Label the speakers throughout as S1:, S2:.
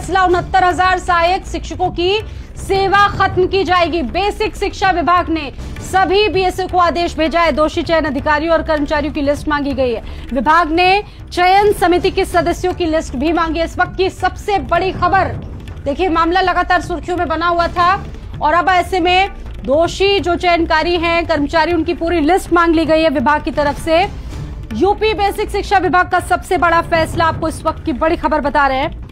S1: 69,000 सहायक शिक्षकों की सेवा खत्म की जाएगी। बेसिक शिक्षा विभाग ने सभी बीएसए को आदेश भेजा है। दोषी चयन अधिकारियों और कर्मचारियों की लिस्ट मांगी गई है। विभाग ने चयन समिति के सदस्यों की लिस्ट भी मांगी है। इस वक्त की सबसे बड़ी खबर देखिए, मामला लगातार सुर्खियों में बना हुआ था और अब ऐसे में दोषी जो चयनकारी हैं कर्मचारी, उनकी पूरी लिस्ट मांग ली गई है विभाग की तरफ से। यूपी बेसिक शिक्षा विभाग का सबसे बड़ा फैसला, आपको इस वक्त की बड़ी खबर बता रहे हैं।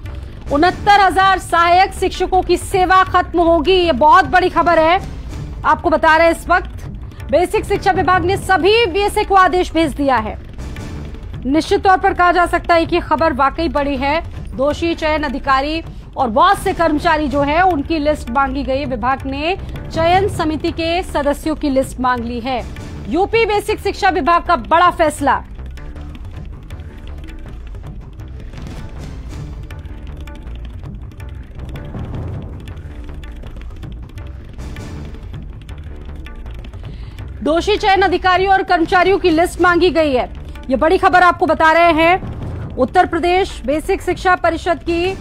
S1: 69,000 सहायक शिक्षकों की सेवा खत्म होगी, ये बहुत बड़ी खबर है। आपको बता रहे हैं इस वक्त बेसिक शिक्षा विभाग ने सभी बीएसए को आदेश भेज दिया है। निश्चित तौर पर कहा जा सकता है कि खबर वाकई बड़ी है। दोषी चयन अधिकारी और बहुत से कर्मचारी जो है उनकी लिस्ट मांगी गई। विभाग ने चयन समिति के सदस्यों की लिस्ट मांग ली है। यूपी बेसिक शिक्षा विभाग का बड़ा फैसला। दोषी चयन अधिकारियों और कर्मचारियों की लिस्ट मांगी गई है। ये बड़ी खबर आपको बता रहे हैं। उत्तर प्रदेश बेसिक शिक्षा परिषद की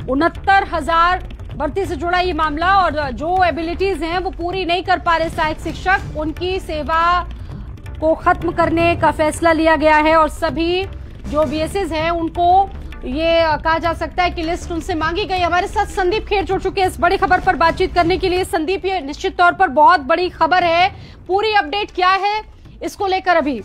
S1: 69,000 भर्ती से जुड़ा ये मामला, और जो एबिलिटीज हैं वो पूरी नहीं कर पा रहे सहायक शिक्षक, उनकी सेवा को खत्म करने का फैसला लिया गया है। और सभी जो बीएसएस हैं उनको ये कहा जा सकता है कि लिस्ट उनसे मांगी गई। हमारे साथ संदीप खेर जुड़ चुके हैं इस बड़ी खबर पर बातचीत करने के लिए। संदीप, ये निश्चित तौर पर बहुत बड़ी खबर है, पूरी अपडेट क्या है इसको लेकर अभी?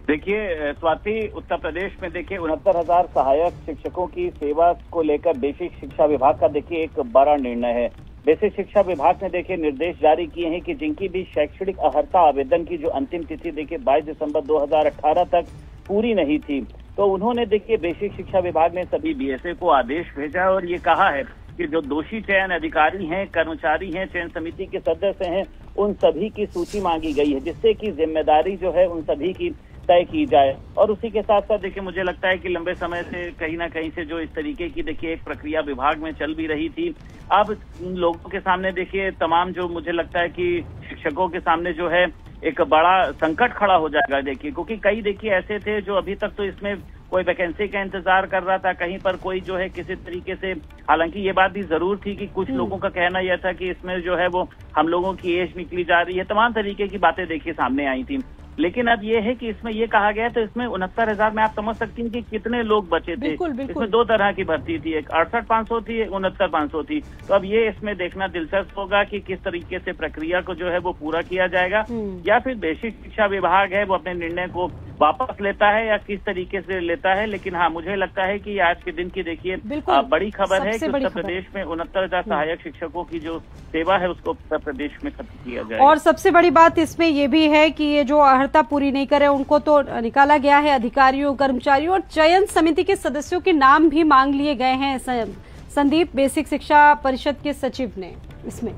S2: देखिए स्वाति, उत्तर प्रदेश में देखिए 69,000 सहायक शिक्षकों की सेवा को लेकर बेसिक शिक्षा विभाग का देखिए एक बड़ा निर्णय है। बेसिक शिक्षा विभाग ने देखिए निर्देश जारी किए हैं कि जिनकी भी शैक्षणिक अर्हता आवेदन की जो अंतिम तिथि देखिए 22 दिसंबर 2018 तक पूरी नहीं थी, तो उन्होंने देखिए बेसिक शिक्षा विभाग ने सभी बीएसए को आदेश भेजा और ये कहा है कि जो दोषी चयन अधिकारी हैं, कर्मचारी हैं, चयन समिति के सदस्य हैं, उन सभी की सूची मांगी गई है, जिससे कि जिम्मेदारी जो है उन सभी की तय की जाए। और उसी के साथ साथ देखिए मुझे लगता है कि लंबे समय से कहीं ना कहीं से जो इस तरीके की देखिए एक प्रक्रिया विभाग में चल भी रही थी, अब उन लोगों के सामने देखिए तमाम जो मुझे लगता है कि शिक्षकों के सामने जो है एक बड़ा संकट खड़ा हो जाएगा देखिए, क्योंकि कई देखिए ऐसे थे जो अभी तक तो इसमें कोई वैकेंसी का इंतजार कर रहा था, कहीं पर कोई जो है किसी तरीके से, हालांकि ये बात भी जरूर थी कि कुछ लोगों का कहना यह था कि इसमें जो है वो हम लोगों की एज निकली जा रही है, तमाम तरीके की बातें देखिए सामने आई थी। लेकिन अब ये है कि इसमें ये कहा गया, तो इसमें 69,000 में आप समझ सकती हैं कि कितने लोग बचे थे।
S1: बिल्कुल, बिल्कुल।
S2: इसमें दो तरह की भर्ती थी, एक 68,500 थी, एक 69,500 थी। तो अब ये इसमें देखना दिलचस्प होगा कि किस तरीके से प्रक्रिया को जो है वो पूरा किया जाएगा, या फिर बेसिक शिक्षा विभाग है वो अपने निर्णय को वापस लेता है या किस तरीके से लेता है। लेकिन हाँ, मुझे लगता है कि आज के दिन की देखिए बड़ी खबर है कि उत्तर प्रदेश में 69,000 सहायक शिक्षकों की जो सेवा है उसको उत्तर प्रदेश में खत्म किया जाएगा।
S1: और सबसे बड़ी बात इसमें ये भी है कि ये जो अर्हता पूरी नहीं करे उनको तो निकाला गया है। अधिकारियों, कर्मचारियों और चयन समिति के सदस्यों के नाम भी मांग लिए गए हैं। संदीप, बेसिक शिक्षा परिषद के सचिव ने इसमें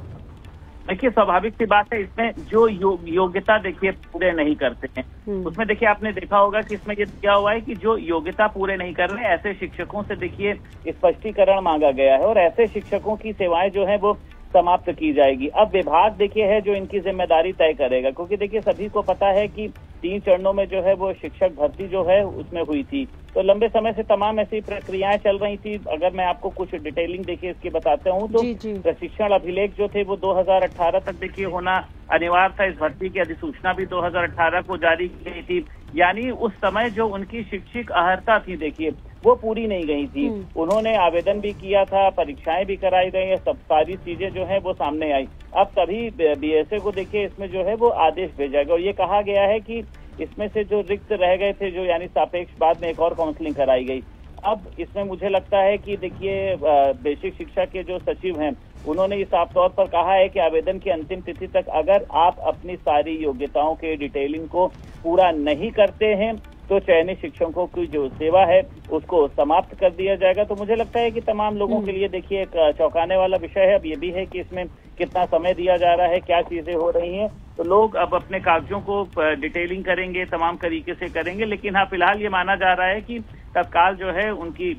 S2: देखिए स्वाभाविक सी बात है, इसमें जो योग्यता देखिए पूरे नहीं करते हैं उसमें देखिए आपने देखा होगा कि इसमें ये क्या हुआ है कि जो योग्यता पूरे नहीं कर रहे ऐसे शिक्षकों से देखिए स्पष्टीकरण मांगा गया है और ऐसे शिक्षकों की सेवाएं जो है वो समाप्त की जाएगी। अब विभाग देखिए है जो इनकी जिम्मेदारी तय करेगा, क्योंकि देखिए सभी को पता है कि 3 चरणों में जो है वो शिक्षक भर्ती जो है उसमें हुई थी, तो लंबे समय से तमाम ऐसी प्रक्रियाएं चल रही थी। अगर मैं आपको कुछ डिटेलिंग देखिए इसकी बताता हूँ तो प्रशिक्षण अभिलेख जो थे वो 2018 तक देखिए होना अनिवार्य था। इस भर्ती की अधिसूचना भी 2018 को जारी की गई थी, यानी उस समय जो उनकी शिक्षिक अर्हता थी देखिए वो पूरी नहीं गई थी। उन्होंने आवेदन भी किया था, परीक्षाएं भी कराई गई, सब सारी चीजें जो है वो सामने आई। अब सभी बीएसए को देखिए इसमें जो है वो आदेश भेजा गया और ये कहा गया है कि इसमें से जो रिक्त रह गए थे जो यानी सापेक्ष, बाद में एक और काउंसलिंग कराई गई। अब इसमें मुझे लगता है कि देखिए बेसिक शिक्षा के जो सचिव हैं उन्होंने ये साफ तौर पर कहा है कि आवेदन की अंतिम तिथि तक अगर आप अपनी सारी योग्यताओं के डिटेलिंग को पूरा नहीं करते हैं तो चयनित शिक्षकों की जो सेवा है उसको समाप्त कर दिया जाएगा। तो मुझे लगता है कि तमाम लोगों के लिए देखिए एक चौंकाने वाला विषय है। अब ये भी है कि इसमें कितना समय दिया जा रहा है, क्या चीजें हो रही हैं, तो लोग अब अपने कागजों को डिटेलिंग करेंगे, तमाम तरीके से करेंगे। लेकिन हाँ, फिलहाल ये माना जा रहा है कि तत्काल जो है उनकी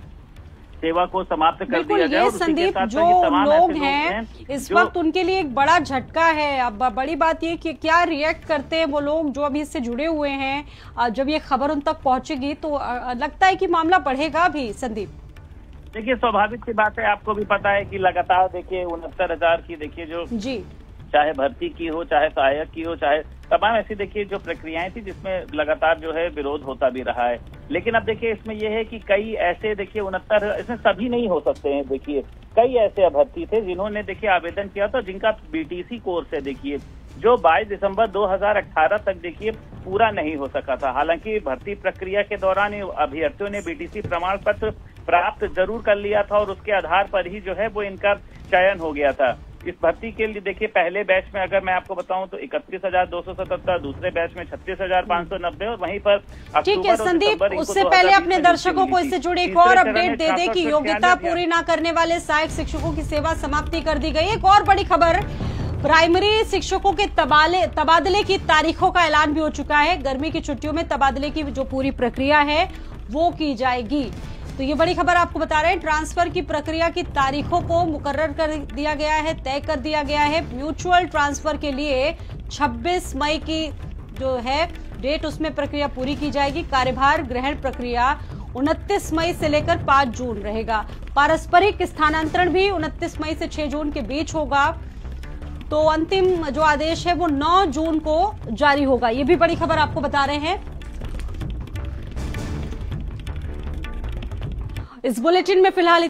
S2: सेवा को समाप्त कर दिया जाए।
S1: ये संदीप, जो लोग हैं इस वक्त उनके लिए एक बड़ा झटका है। अब बड़ी बात ये कि क्या रिएक्ट करते हैं वो लोग जो अभी इससे जुड़े हुए हैं। जब ये खबर उन तक पहुंचेगी तो लगता है कि मामला बढ़ेगा भी। संदीप,
S2: देखिए स्वाभाविक सी बात है, आपको भी पता है कि लगातार देखिए 69,000 की देखिए जो
S1: जी
S2: चाहे भर्ती की हो, चाहे सहायक की हो, चाहे तमाम ऐसी देखिए जो प्रक्रियाएं थी जिसमें लगातार जो है विरोध होता भी रहा है। लेकिन अब देखिए इसमें यह है कि कई ऐसे देखिए 69 इसमें सभी नहीं हो सकते हैं। देखिए कई ऐसे अभ्यर्थी थे जिन्होंने देखिए आवेदन किया था, जिनका बीटीसी कोर्स है देखिए जो 22 दिसंबर 2018 तक देखिए पूरा नहीं हो सका था। हालांकि भर्ती प्रक्रिया के दौरान अभ्यर्थियों ने बीटीसी प्रमाण पत्र प्राप्त जरूर कर लिया था और उसके आधार पर ही जो है वो इनका चयन हो गया था। इस भर्ती के लिए देखिए पहले बैच में अगर मैं आपको बताऊं तो 31,277, दूसरे बैच में 36,590 और वहीं पर
S1: ठीक है संदीप, उससे पहले अपने दर्शकों को इससे जुड़ी एक और अपडेट दे दे कि योग्यता पूरी न करने वाले सहायक शिक्षकों की सेवा समाप्ति कर दी गई। एक और बड़ी खबर, प्राइमरी शिक्षकों के तबादले की तारीखों का ऐलान भी हो चुका है। गर्मी की छुट्टियों में तबादले की जो पूरी प्रक्रिया है वो की जाएगी। तो ये बड़ी खबर आपको बता रहे हैं, ट्रांसफर की प्रक्रिया की तारीखों को मुकर्रर कर दिया गया है, तय कर दिया गया है। म्यूचुअल ट्रांसफर के लिए 26 मई की जो है डेट, उसमें प्रक्रिया पूरी की जाएगी। कार्यभार ग्रहण प्रक्रिया 29 मई से लेकर 5 जून रहेगा। पारस्परिक स्थानांतरण भी 29 मई से 6 जून के बीच होगा। तो अंतिम जो आदेश है वो 9 जून को जारी होगा। ये भी बड़ी खबर आपको बता रहे हैं। इस बुलेटिन में फिलहाल